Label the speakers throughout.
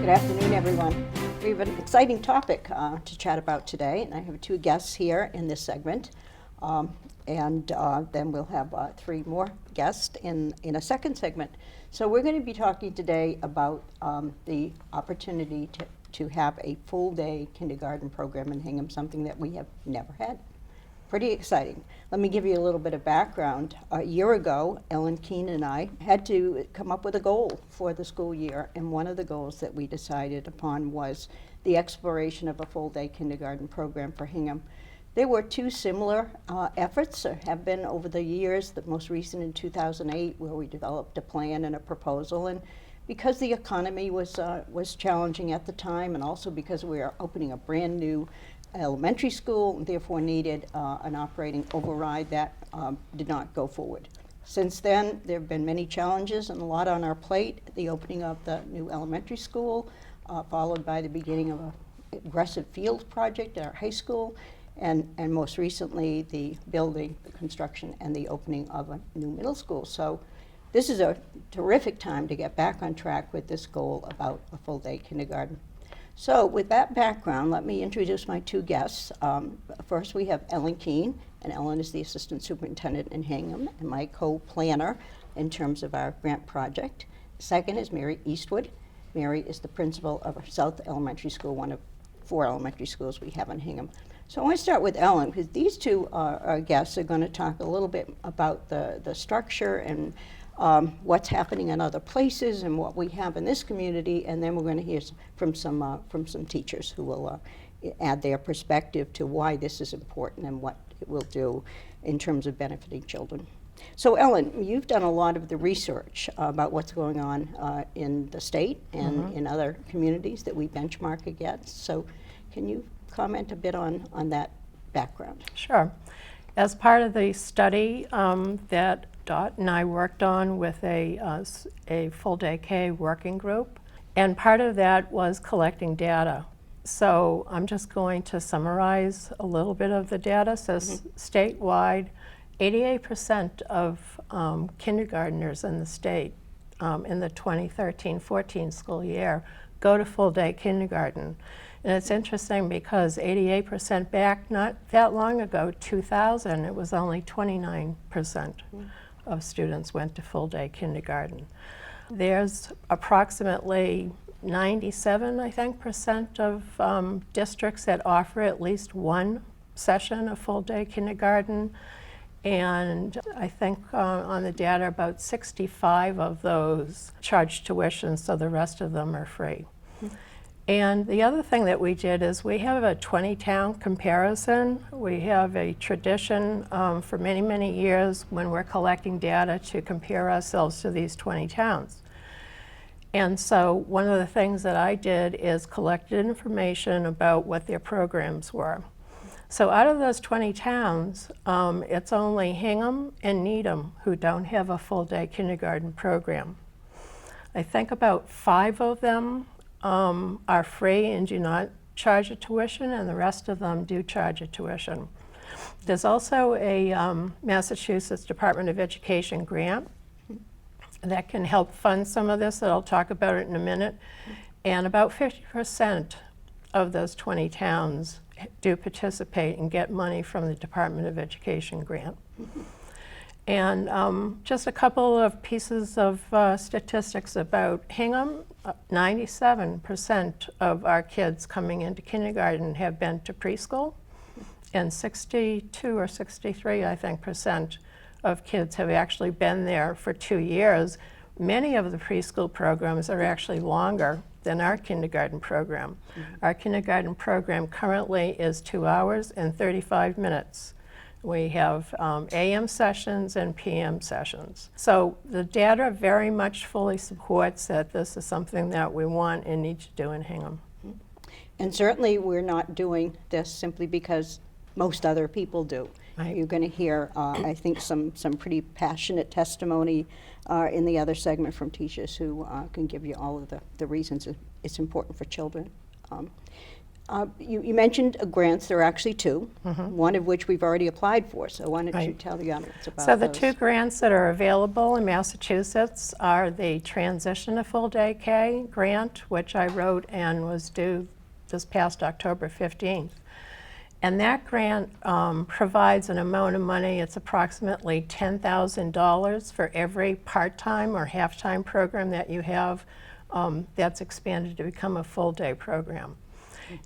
Speaker 1: Good afternoon, everyone. We have an exciting topic to chat about today, and I have two guests here in this segment. Then we'll have three more guests in a second segment. So we're going to be talking today about the opportunity to have a full-day kindergarten program in Hingham, something that we have never had. Pretty exciting. Let me give you a little bit of background. A year ago, Ellen Keene and I had to come up with a goal for the school year, and one of the goals that we decided upon was the exploration of a full-day kindergarten program for Hingham. There were two similar efforts, or have been over the years, the most recent in 2008, where we developed a plan and a proposal. And because the economy was challenging at the time, and also because we were opening a brand new elementary school, and therefore needed an operating override, that did not go forward. Since then, there have been many challenges and a lot on our plate. The opening of the new elementary school, followed by the beginning of an aggressive field project at our high school, and most recently the building, the construction, and the opening of a new middle school. So this is a terrific time to get back on track with this goal about a full-day kindergarten. So with that background, let me introduce my two guests. First, we have Ellen Keene, and Ellen is the Assistant Superintendent in Hingham and my co-planner in terms of our grant project. Second is Mary Eastwood. Mary is the principal of our South Elementary School, one of 4 elementary schools we have in Hingham. So I want to start with Ellen, because these two our guests are going to talk a little bit about the structure and what's happening in other places and what we have in this community, and then we're going to hear from some teachers who will add their perspective to why this is important and what it will do in terms of benefiting children. So Ellen, you've done a lot of the research about what's going on in the state and in other communities that we benchmark against. So can you comment a bit on that background?
Speaker 2: Sure. As part of the study that Dot and I worked on with a full-day K working group, and part of that was collecting data. So I'm just going to summarize a little bit of the data. So statewide, 88% of kindergartners in the state in the 2013-14 school year go to full-day kindergarten. And it's interesting because 88% back not that long ago, 2000, it was only 29% of students went to full-day kindergarten. There's approximately 97, I think, percent of districts that offer at least one session of full-day kindergarten. And I think on the data, about 65 of those charge tuition, so the rest of them are free. And the other thing that we did is we have a 20-town comparison. We have a tradition for many, many years when we're collecting data to compare ourselves to these 20 towns. And so one of the things that I did is collected information about what their programs were. So out of those 20 towns, it's only Hingham and Needham who don't have a full-day kindergarten program. I think about 5 of them are free and do not charge a tuition, and the rest of them do charge a tuition. There's also a Massachusetts Department of Education grant that can help fund some of this, that I'll talk about it in a minute. And about 50% of those 20 towns do participate and get money from the Department of Education grant. And just a couple of pieces of statistics about Hingham. 97% of our kids coming into kindergarten have been to preschool, and 62 or 63, I think, percent of kids have actually been there for 2 years. Many of the preschool programs are actually longer than our kindergarten program. Our kindergarten program currently is 2 hours and 35 minutes. We have AM sessions and PM sessions. So the data very much fully supports that this is something that we want and need to do in Hingham.
Speaker 1: And certainly we're not doing this simply because most other people do.
Speaker 2: Right.
Speaker 1: You're going to hear, I think, some pretty passionate testimony in the other segment from teachers who can give you all of the reasons it's important for children. You mentioned grants. There are actually two, one of which we've already applied for. So why don't you
Speaker 2: Right.
Speaker 1: tell the audience about
Speaker 2: So the
Speaker 1: those?
Speaker 2: two grants that are available in Massachusetts are the Transition to Full Day K grant, which I wrote and was due this past October 15th. And that grant provides an amount of money, it's approximately $10,000 for every part-time or half-time program that you have that's expanded to become a full-day program.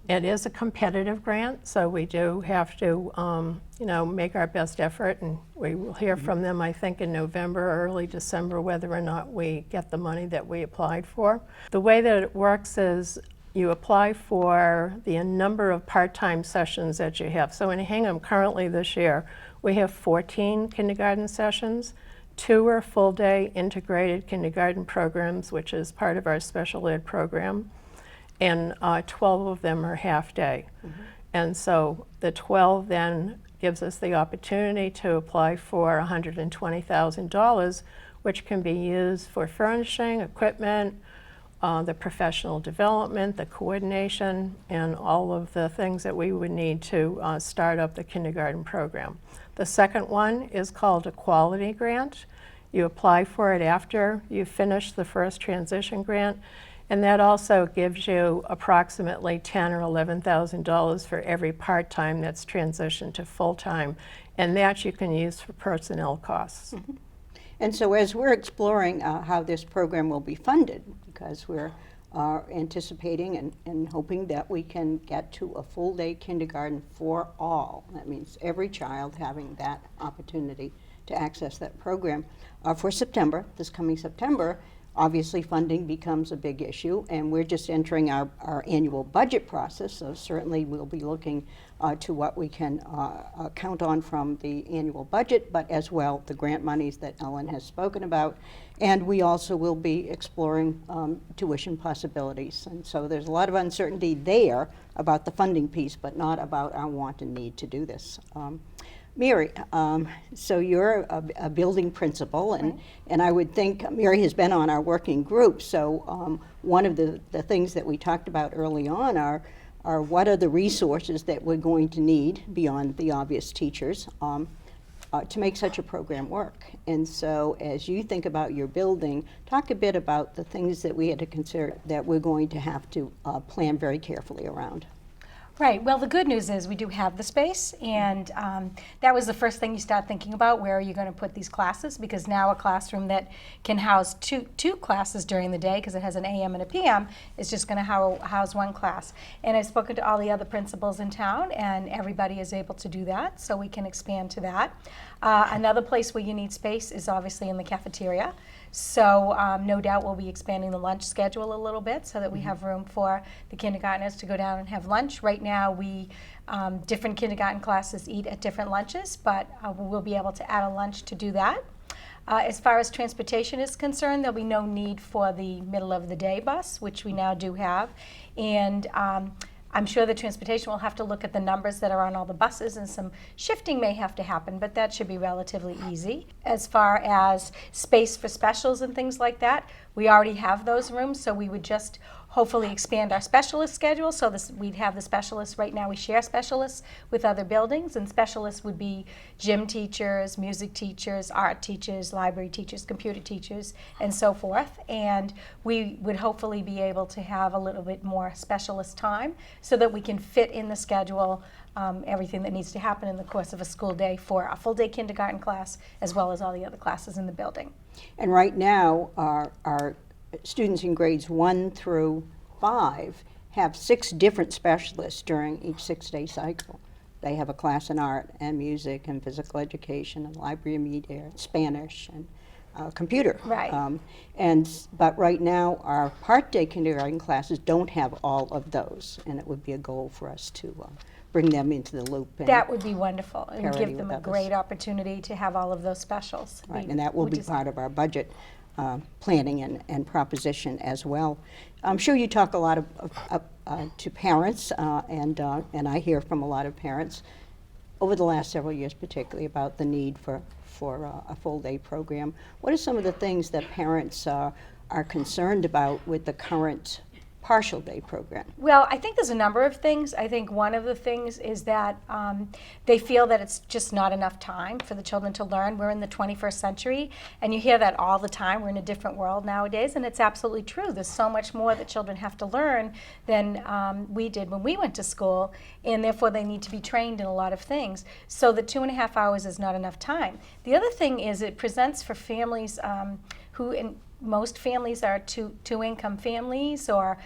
Speaker 2: It is a competitive grant, so we do have to, make our best effort, and we will hear from them, I think, in November or early December whether or not we get the money that we applied for. The way that it works is you apply for the number of part-time sessions that you have. So in Hingham, currently this year, we have 14 kindergarten sessions. 2 are full-day integrated kindergarten programs, which is part of our special ed program, and 12 of them are half-day. And so the 12 then gives us the opportunity to apply for $120,000, which can be used for furnishing, equipment, the professional development, the coordination, and all of the things that we would need to start up the kindergarten program. The second one is called a quality grant. You apply for it after you finish the first transition grant, and that also gives you approximately $10,000 or $11,000 for every part-time that's transitioned to full-time, and that you can use for personnel costs.
Speaker 1: And so as we're exploring how this program will be funded, because we're anticipating and hoping that we can get to a full-day kindergarten for all. That means every child having that opportunity to access that program. For September, this coming September, obviously funding becomes a big issue, and we're just entering our annual budget process, so certainly we'll be looking to what we can count on from the annual budget, but as well the grant monies that Ellen has spoken about. And we also will be exploring tuition possibilities. And so there's a lot of uncertainty there about the funding piece, but not about our want and need to do this. Mary, so you're a building principal, and I would think Mary has been on our working group, so one of the things that we talked about early on are what are the resources that we're going to need beyond the obvious teachers to make such a program work. And so as you think about your building, talk a bit about the things that we had to consider that we're going to have to plan very carefully around.
Speaker 3: Right. Well, the good news is we do have the space, and that was the first thing you start thinking about. Where are you going to put these classes? Because now a classroom that can house two classes during the day, because it has an AM and a PM, is just going to house one class. And I've spoken to all the other principals in town, and everybody is able to do that, so we can expand to that. Another place where you need space is obviously in the cafeteria. So no doubt we'll be expanding the lunch schedule a little bit so that we have room for the kindergartners to go down and have lunch. Right now, we different kindergarten classes eat at different lunches, but we'll be able to add a lunch to do that. As far as transportation is concerned, there'll be no need for the middle of the day bus, which we now do have. And I'm sure the transportation will have to look at the numbers that are on all the buses, and some shifting may have to happen, but that should be relatively easy. As far as space for specials and things like that, we already have those rooms, so we would just hopefully expand our specialist schedule so we'd have the specialists. Right now we share specialists with other buildings, and specialists would be gym teachers, music teachers, art teachers, library teachers, computer teachers, and so forth. And we would hopefully be able to have a little bit more specialist time so that we can fit in the schedule everything that needs to happen in the course of a school day for a full day kindergarten class, as well as all the other classes in the building.
Speaker 1: And right now, our students in grades 1 through 5 have 6 different specialists during each 6-day cycle. They have a class in art and music and physical education and library and media, Spanish and computer.
Speaker 3: Right.
Speaker 1: But right now, our part-day kindergarten classes don't have all of those, and it would be a goal for us to bring them into the loop. And
Speaker 3: that would be wonderful, and
Speaker 1: parity
Speaker 3: give them
Speaker 1: with
Speaker 3: a
Speaker 1: others.
Speaker 3: great opportunity to have all of those specials.
Speaker 1: Right, and that will be part of our budget planning and proposition as well. I'm sure you talk a lot to parents, and I hear from a lot of parents over the last several years, particularly about the need for a full-day program. What are some of the things that parents are concerned about with the current partial day program?
Speaker 3: Well, I think there's a number of things. I think one of the things is that they feel that it's just not enough time for the children to learn. We're in the 21st century, and you hear that all the time. We're in a different world nowadays, and it's absolutely true. There's so much more that children have to learn than we did when we went to school, and therefore they need to be trained in a lot of things. So the 2.5 hours is not enough time. The other thing is it presents for families most families are two-income families, or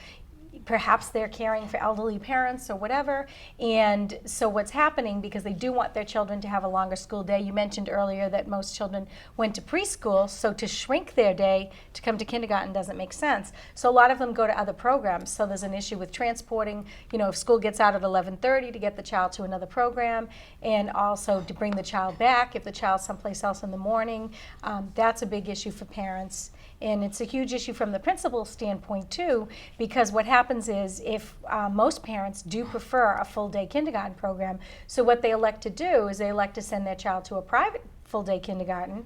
Speaker 3: perhaps they're caring for elderly parents or whatever. And so what's happening, because they do want their children to have a longer school day, you mentioned earlier that most children went to preschool, so to shrink their day to come to kindergarten doesn't make sense. So a lot of them go to other programs. So there's an issue with transporting, if school gets out at 11:30 to get the child to another program, and also to bring the child back if the child's someplace else in the morning. That's a big issue for parents. And it's a huge issue from the principal's standpoint too, because what happens is if most parents do prefer a full-day kindergarten program, so what they elect to do is they elect to send their child to a private full-day kindergarten,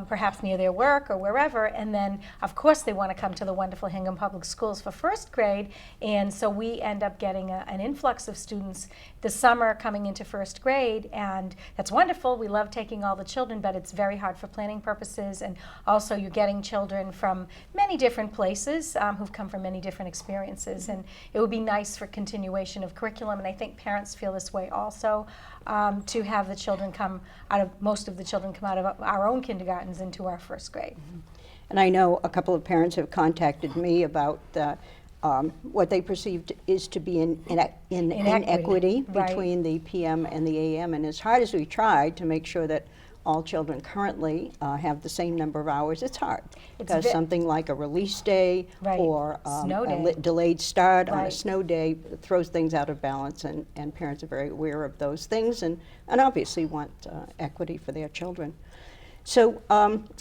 Speaker 3: perhaps near their work or wherever, and then of course they want to come to the wonderful Hingham Public Schools for first grade, and so we end up getting an influx of students this summer coming into first grade, and that's wonderful. We love taking all the children, but it's very hard for planning purposes, and also you're getting children from many different places who've come from many different experiences, and it would be nice for continuation of curriculum, and I think parents feel this way also, to have the children most of the children come out of our own kindergartens into our first grade.
Speaker 1: And I know a couple of parents have contacted me about what they perceived is to be inequity
Speaker 3: Right.
Speaker 1: between the PM and the AM. And as hard as we tried to make sure that all children currently have the same number of hours, it's hard. Because something like a release day
Speaker 3: Right.
Speaker 1: or
Speaker 3: Snow day.
Speaker 1: a delayed start on a
Speaker 3: Right.
Speaker 1: snow day throws things out of balance, and parents are very aware of those things and obviously want equity for their children. So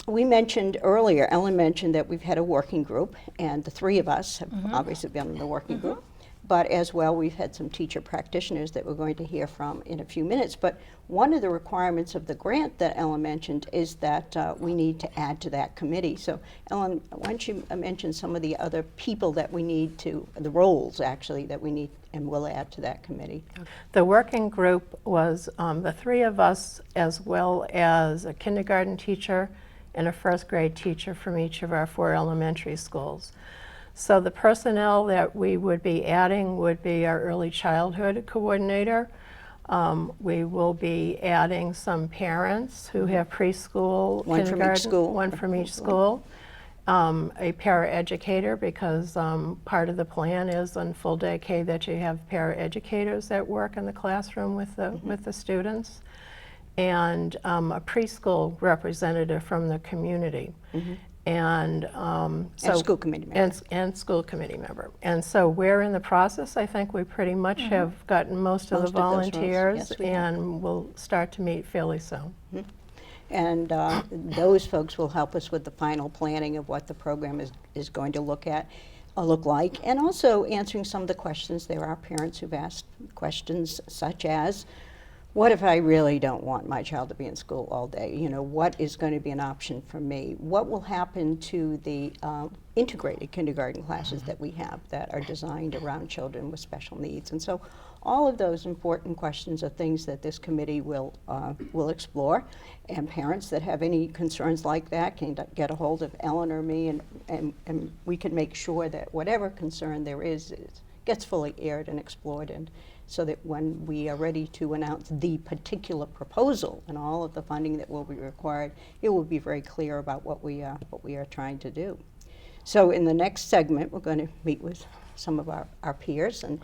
Speaker 1: we mentioned earlier, Ellen mentioned that we've had a working group, and the three of us have obviously been in the working group. But as well, we've had some teacher practitioners that we're going to hear from in a few minutes. But one of the requirements of the grant that Ellen mentioned is that we need to add to that committee. So Ellen, why don't you mention some of the other people that we need the roles actually that we need and will add to that committee.
Speaker 2: The working group was the three of us, as well as a kindergarten teacher and a first grade teacher from each of our 4 elementary schools. So the personnel that we would be adding would be our early childhood coordinator. We will be adding some parents who have preschool,
Speaker 1: One from each
Speaker 2: kindergarten,
Speaker 1: school.
Speaker 2: one from each school. A paraeducator, because part of the plan is on full day K that you have paraeducators that work in the classroom with the students, and a preschool representative from the community. And so
Speaker 1: school committee member.
Speaker 2: and school committee member. And so we're in the process. I think we pretty much have gotten most of the
Speaker 1: Most of those roles.
Speaker 2: volunteers,
Speaker 1: Yes, we have.
Speaker 2: and we'll start to meet fairly soon.
Speaker 1: And those folks will help us with the final planning of what the program is going to look like, and also answering some of the questions. There are parents who've asked questions such as, what if I really don't want my child to be in school all day? What is going to be an option for me? What will happen to the integrated kindergarten classes that we have that are designed around children with special needs? And so all of those important questions are things that this committee will explore, and parents that have any concerns like that can get a hold of Ellen or me, and we can make sure that whatever concern there is gets fully aired and explored, and so that when we are ready to announce the particular proposal and all of the funding that will be required, it will be very clear about what we are trying to do. So in the next segment, we're going to meet with some of our peers, and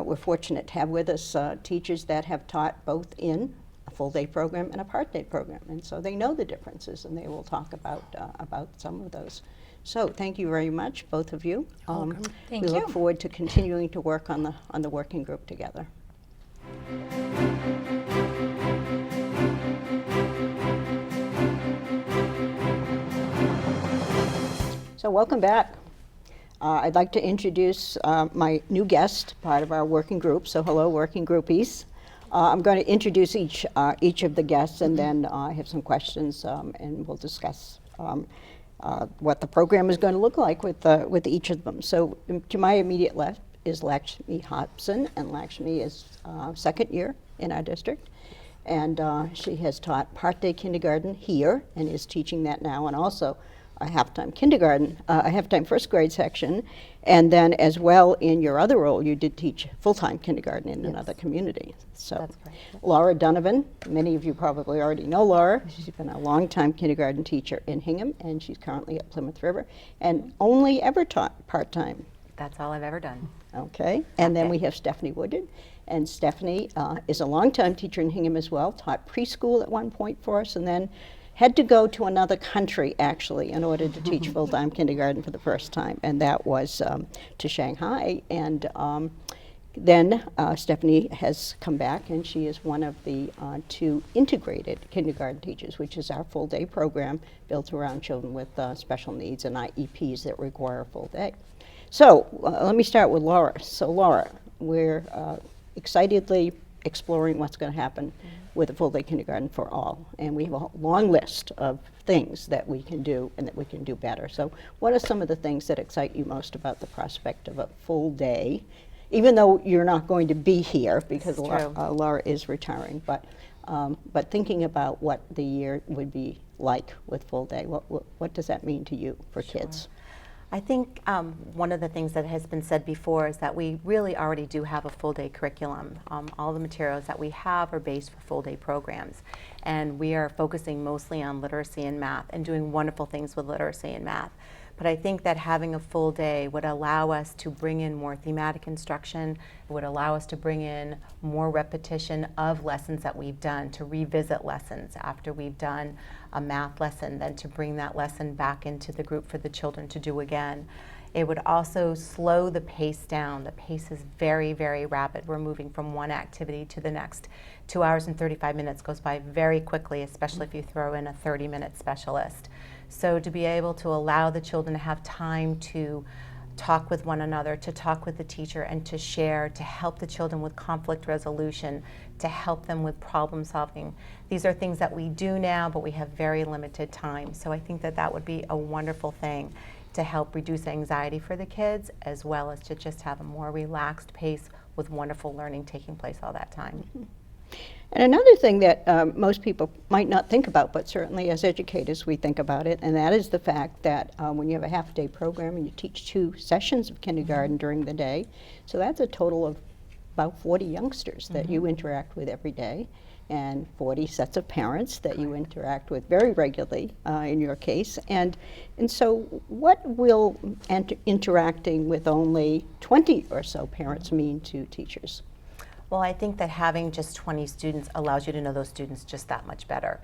Speaker 1: we're fortunate to have with us teachers that have taught both in a full-day program and a part-day program, and so they know the differences, and they will talk about some of those. So thank you very much, both of you.
Speaker 3: Thank
Speaker 1: we
Speaker 3: you.
Speaker 1: look forward to continuing to work on the working group together. So welcome back. I'd like to introduce my new guest, part of our working group. So hello, working groupies. I'm going to introduce each of the guests, and then I have some questions, and we'll discuss. what the program is going to look like with each of them. So to my immediate left is Lakshmi Hobson, and Lakshmi is second year in our district. And she has taught part-day kindergarten here and is teaching that now, and also a half-time kindergarten, a half-time first grade section. And then as well, in your other role, you did teach full-time kindergarten in another community. So
Speaker 4: That's correct.
Speaker 1: Laura Donovan, many of you probably already know Laura. She's been a long-time kindergarten teacher in Hingham, and she's currently at Plymouth River, and only ever taught part-time.
Speaker 4: That's all I've ever done.
Speaker 1: Okay, and then
Speaker 4: Okay.
Speaker 1: we have Stephanie Woodard, and Stephanie is a longtime teacher in Hingham as well, taught preschool at one point for us, and then had to go to another country, actually, in order to teach full-time kindergarten for the first time, and that was to Shanghai. And then Stephanie has come back, and she is one of the 2 integrated kindergarten teachers, which is our full-day program built around children with special needs and IEPs that require a full day. So let me start with Laura. So Laura, we're excitedly exploring what's going to happen with a full-day kindergarten for all. And we have a long list of things that we can do and that we can do better. So what are some of the things that excite you most about the prospect of a full day, even though you're not going to be here because
Speaker 4: This is true.
Speaker 1: Laura is retiring, but thinking about what the year would be like with full day, what does that mean to you for kids?
Speaker 4: I think one of the things that has been said before is that we really already do have a full-day curriculum. All the materials that we have are based for full-day programs. And we are focusing mostly on literacy and math and doing wonderful things with literacy and math. But I think that having a full day would allow us to bring in more thematic instruction, it would allow us to bring in more repetition of lessons that we've done, to revisit lessons after we've done a math lesson, then to bring that lesson back into the group for the children to do again. It would also slow the pace down. The pace is very, very rapid. We're moving from one activity to the next. 2 hours and 35 minutes goes by very quickly, especially if you throw in a 30-minute specialist. So to be able to allow the children to have time to talk with one another, to talk with the teacher, and to share, to help the children with conflict resolution, to help them with problem solving. These are things that we do now, but we have very limited time. So I think that that would be a wonderful thing to help reduce anxiety for the kids, as well as to just have a more relaxed pace with wonderful learning taking place all that time.
Speaker 1: And another thing that most people might not think about, but certainly as educators we think about it, and that is the fact that when you have a half-day program and you teach 2 sessions of kindergarten during the day, so that's a total of about 40 youngsters that you interact with every day, and 40 sets of parents that you interact with very regularly in your case. And so what will interacting with only 20 or so parents mean to teachers?
Speaker 4: Well, I think that having just 20 students allows you to know those students just that much better.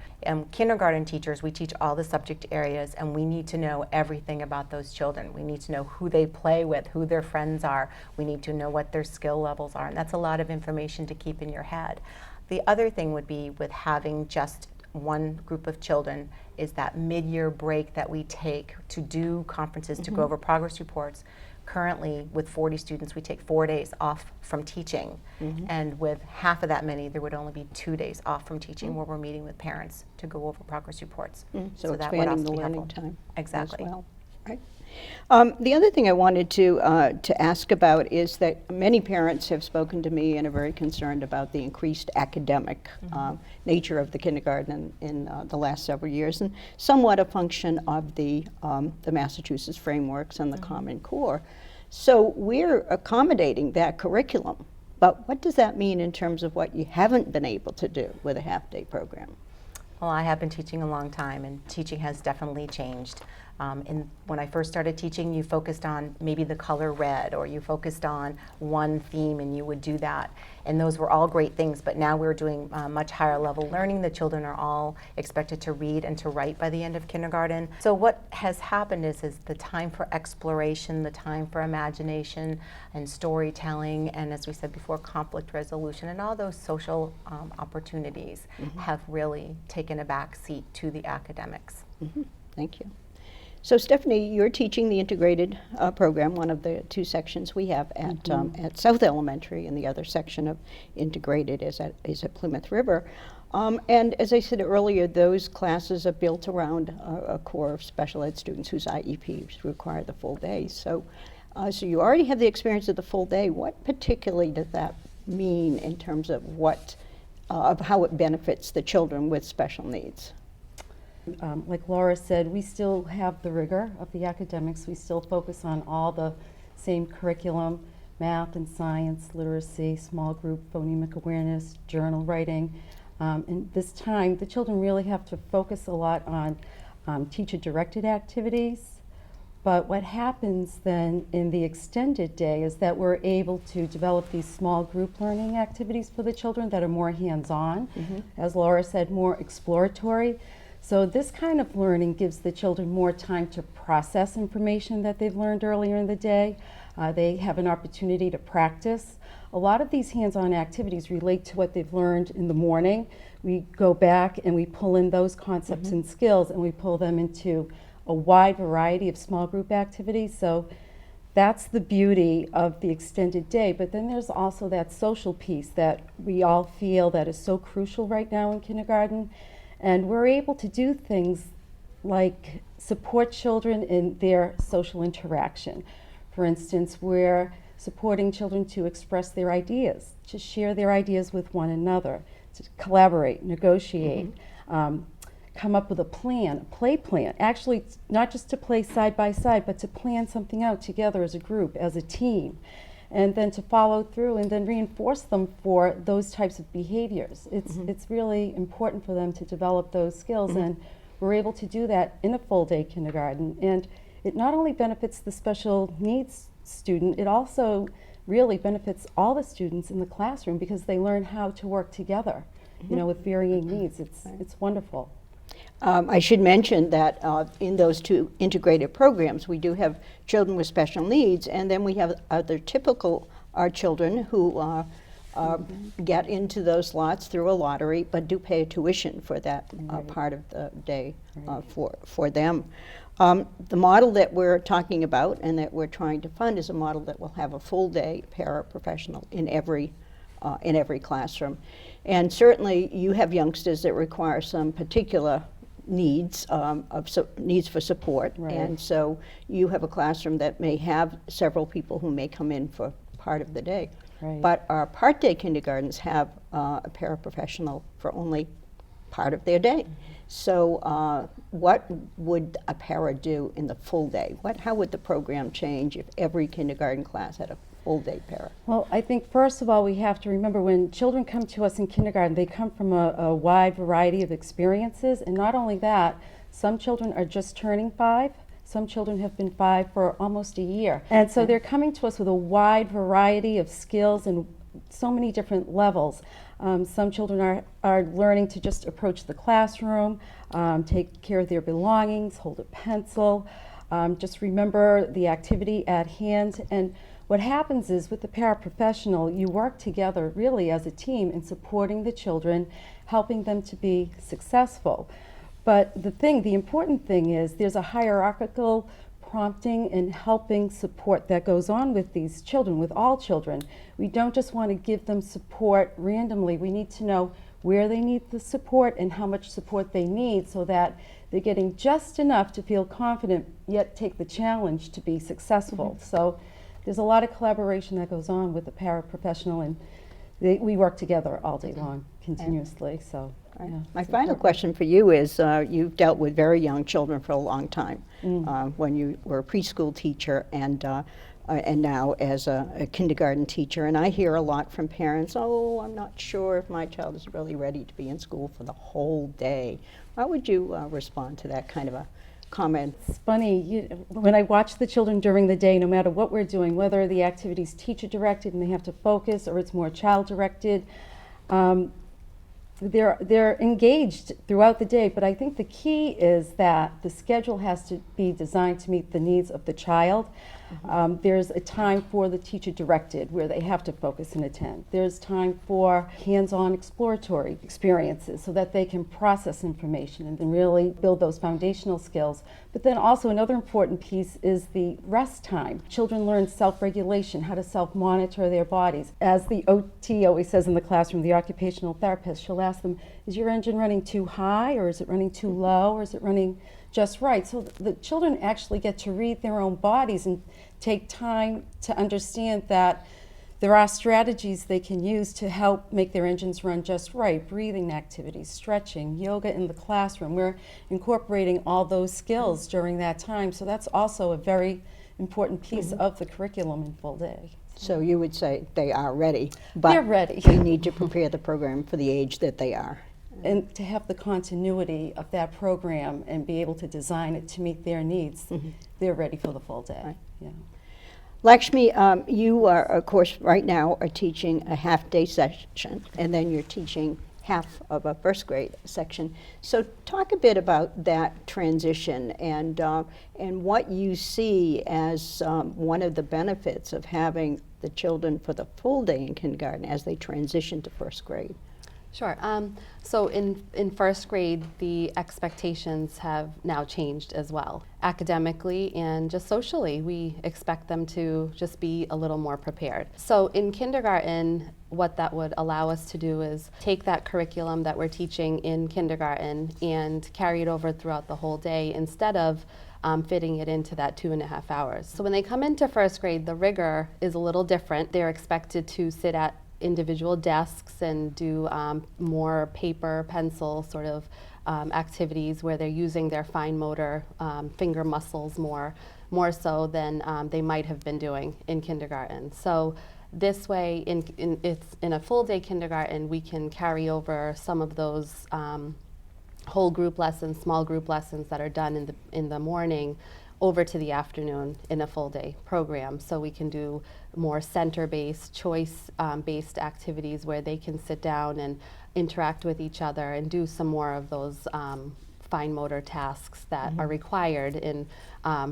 Speaker 4: Kindergarten teachers, we teach all the subject areas, and we need to know everything about those children. We need to know who they play with, who their friends are. We need to know what their skill levels are, and that's a lot of information to keep in your head. The other thing would be with having just one group of children is that mid-year break that we take to do conferences, to go over progress reports. Currently, with 40 students, we take 4 days off from teaching. And with half of that many, there would only be 2 days off from teaching where we're meeting with parents to go over progress reports.
Speaker 1: So
Speaker 4: that would
Speaker 1: expanding
Speaker 4: also
Speaker 1: the
Speaker 4: be
Speaker 1: learning
Speaker 4: helpful.
Speaker 1: time
Speaker 4: Exactly.
Speaker 1: as well. Right. The other thing I wanted to ask about is that many parents have spoken to me and are very concerned about the increased academic nature of the kindergarten in the last several years, and somewhat a function of the Massachusetts frameworks and the Common Core. So we're accommodating that curriculum, but what does that mean in terms of what you haven't been able to do with a half-day program?
Speaker 4: Well, I have been teaching a long time, and teaching has definitely changed. When I first started teaching, you focused on maybe the color red, or you focused on one theme, and you would do that. And those were all great things, but now we're doing much higher level learning. The children are all expected to read and to write by the end of kindergarten. So what has happened is the time for exploration, the time for imagination and storytelling, and as we said before, conflict resolution, and all those social opportunities have really taken a back seat to the academics.
Speaker 1: Thank you. So Stephanie, you're teaching the integrated program, one of the 2 sections we have at South Elementary, and the other section of integrated is at Plymouth River. And as I said earlier, those classes are built around a core of special ed students whose IEPs require the full day. So, so you already have the experience of the full day. What particularly does that mean in terms of of how it benefits the children with special needs?
Speaker 5: Like Laura said, we still have the rigor of the academics. We still focus on all the same curriculum, math and science, literacy, small group, phonemic awareness, journal writing. And this time, the children really have to focus a lot on teacher-directed activities. But what happens then in the extended day is that we're able to develop these small group learning activities for the children that are more hands-on, as Laura said, more exploratory. So this kind of learning gives the children more time to process information that they've learned earlier in the day. They have an opportunity to practice. A lot of these hands-on activities relate to what they've learned in the morning. We go back and we pull in those concepts and skills, and we pull them into a wide variety of small group activities. So that's the beauty of the extended day. But then there's also that social piece that we all feel that is so crucial right now in kindergarten. And we're able to do things like support children in their social interaction. For instance, we're supporting children to express their ideas, to share their ideas with one another, to collaborate, negotiate, come up with a plan, a play plan. Actually, not just to play side by side, but to plan something out together as a group, as a team, and then to follow through and then reinforce them for those types of behaviors. It's really important for them to develop those skills, and we're able to do that in a full-day kindergarten. And it not only benefits the special needs student, it also really benefits all the students in the classroom because they learn how to work together, you know, with varying needs. It's wonderful.
Speaker 1: I should mention that in those two integrated programs, we do have children with special needs, and then we have other typical children who get into those slots through a lottery, but do pay a tuition for that part of the day for them. The model that we're talking about and that we're trying to fund is a model that will have a full day paraprofessional in every classroom. And certainly you have youngsters that require some particular needs, needs for support.
Speaker 5: Right.
Speaker 1: And so you have a classroom that may have several people who may come in for part of the day.
Speaker 5: Right.
Speaker 1: But our part-day kindergartens have a paraprofessional for only part of their day. So what would a para do in the full day? How would the program change if every kindergarten class had a full day para?
Speaker 5: Well, I think first of all we have to remember when children come to us in kindergarten, they come from a wide variety of experiences, and not only that, some children are just turning 5. Some children have been 5 for almost a year. And so they're coming to us with a wide variety of skills and so many different levels. Some children are learning to just approach the classroom, take care of their belongings, hold a pencil, just remember the activity at hand. And what happens is with the paraprofessional, you work together really as a team in supporting the children, helping them to be successful. But the important thing is there's a hierarchical prompting and helping support that goes on with these children, with all children. We don't just want to give them support randomly. We need to know where they need the support and how much support they need so that they're getting just enough to feel confident, yet take the challenge to be successful. So there's a lot of collaboration that goes on with the paraprofessional, and we work together all day long, continuously. So. Yeah,
Speaker 1: My final question for you is, you've dealt with very young children for a long time, when you were a preschool teacher and now as a kindergarten teacher. And I hear a lot from parents, oh, I'm not sure if my child is really ready to be in school for the whole day. How would you respond to that kind of a comment?
Speaker 5: It's funny, when I watch the children during the day, no matter what we're doing, whether the activity's teacher-directed and they have to focus or it's more child-directed, they're engaged throughout the day, but I think the key is that the schedule has to be designed to meet the needs of the child. There's a time for the teacher directed where they have to focus and attend. There's time for hands-on exploratory experiences so that they can process information and then really build those foundational skills. But then also another important piece is the rest time. Children learn self-regulation, how to self-monitor their bodies. As the OT always says in the classroom, the occupational therapist, she'll ask them, is your engine running too high, or is it running too low, or is it running just right? So the children actually get to read their own bodies and take time to understand that there are strategies they can use to help make their engines run just right. Breathing activities, stretching, yoga in the classroom. We're incorporating all those skills during that time. So that's also a very important piece of the curriculum in full day.
Speaker 1: So you would say they are ready, but
Speaker 5: They're ready.
Speaker 1: we need to prepare the program for the age that they are.
Speaker 5: And to have the continuity of that program and be able to design it to meet their needs, they're ready for the full day.
Speaker 1: Right.
Speaker 5: Yeah.
Speaker 1: Lakshmi, you are, of course, right now are teaching a half-day session, and then you're teaching half of a first grade section. So talk a bit about that transition and what you see as one of the benefits of having the children for the full day in kindergarten as they transition to first grade.
Speaker 6: Sure. So in first grade, the expectations have now changed as well. Academically and just socially, we expect them to just be a little more prepared. So in kindergarten, what that would allow us to do is take that curriculum that we're teaching in kindergarten and carry it over throughout the whole day instead of fitting it into that 2.5 hours. So when they come into first grade, the rigor is a little different. They're expected to sit at individual desks and do more paper, pencil sort of activities where they're using their fine motor finger muscles more so than they might have been doing in kindergarten. So this way, in a full day kindergarten, we can carry over some of those whole group lessons, small group lessons that are done in the morning over to the afternoon in a full day program. So we can do more center-based, choice-based activities where they can sit down and interact with each other and do some more of those fine motor tasks that are required in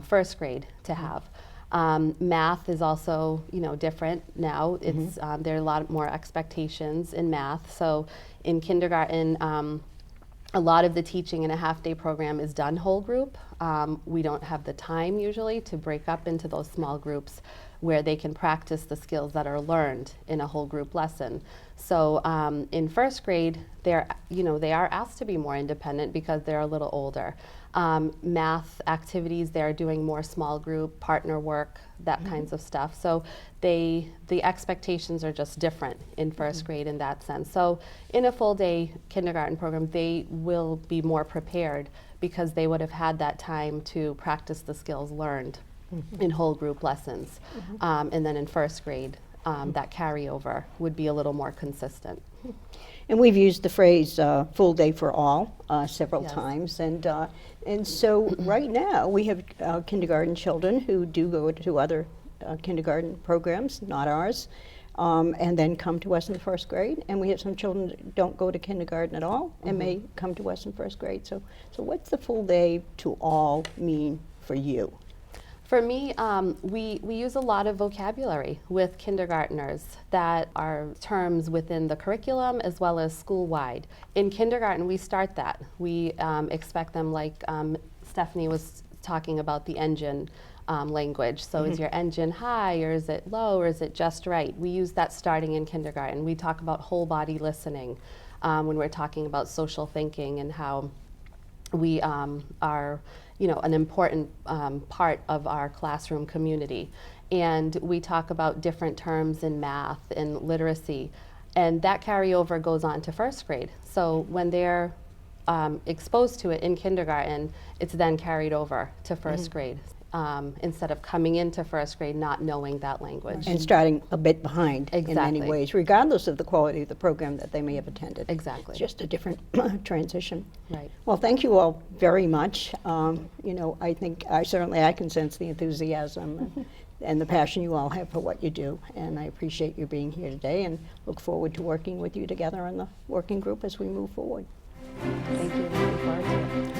Speaker 6: first grade to have. Math is also, different now. It's there are a lot more expectations in math. So in kindergarten, a lot of the teaching in a half-day program is done whole group. We don't have the time usually to break up into those small groups where they can practice the skills that are learned in a whole group lesson. So in first grade, they are asked to be more independent because they're a little older. Math activities, they're doing more small group, partner work, that kinds of stuff. So the expectations are just different in first grade in that sense. So in a full day kindergarten program, they will be more prepared because they would have had that time to practice the skills learned in whole group lessons. And then in first grade, that carryover would be a little more consistent.
Speaker 1: And we've used the phrase full day for all several
Speaker 6: Yes.
Speaker 1: times. And so right now we have kindergarten children who do go to other kindergarten programs, not ours, and then come to us in the first grade. And we have some children that don't go to kindergarten at all and may come to us in first grade. So what's the full day to all mean for you?
Speaker 6: For me, we use a lot of vocabulary with kindergartners that are terms within the curriculum as well as school-wide. In kindergarten, we start that. We expect them, like Stephanie was talking about, the engine language. So is your engine high, or is it low, or is it just right? We use that starting in kindergarten. We talk about whole body listening when we're talking about social thinking and how we are an important part of our classroom community. And we talk about different terms in math and literacy. And that carryover goes on to first grade. So when they're exposed to it in kindergarten, it's then carried over to first grade. Instead of coming into first grade not knowing that language.
Speaker 1: And starting a bit behind in many
Speaker 6: Exactly.
Speaker 1: ways, regardless of the quality of the program that they may have attended.
Speaker 6: Exactly.
Speaker 1: It's just a different transition.
Speaker 6: Right.
Speaker 1: Well, thank you all very much. I think I can sense the enthusiasm and the passion you all have for what you do. And I appreciate you being here today and look forward to working with you together in the working group as we move forward.
Speaker 6: Thank you. Looking forward to it.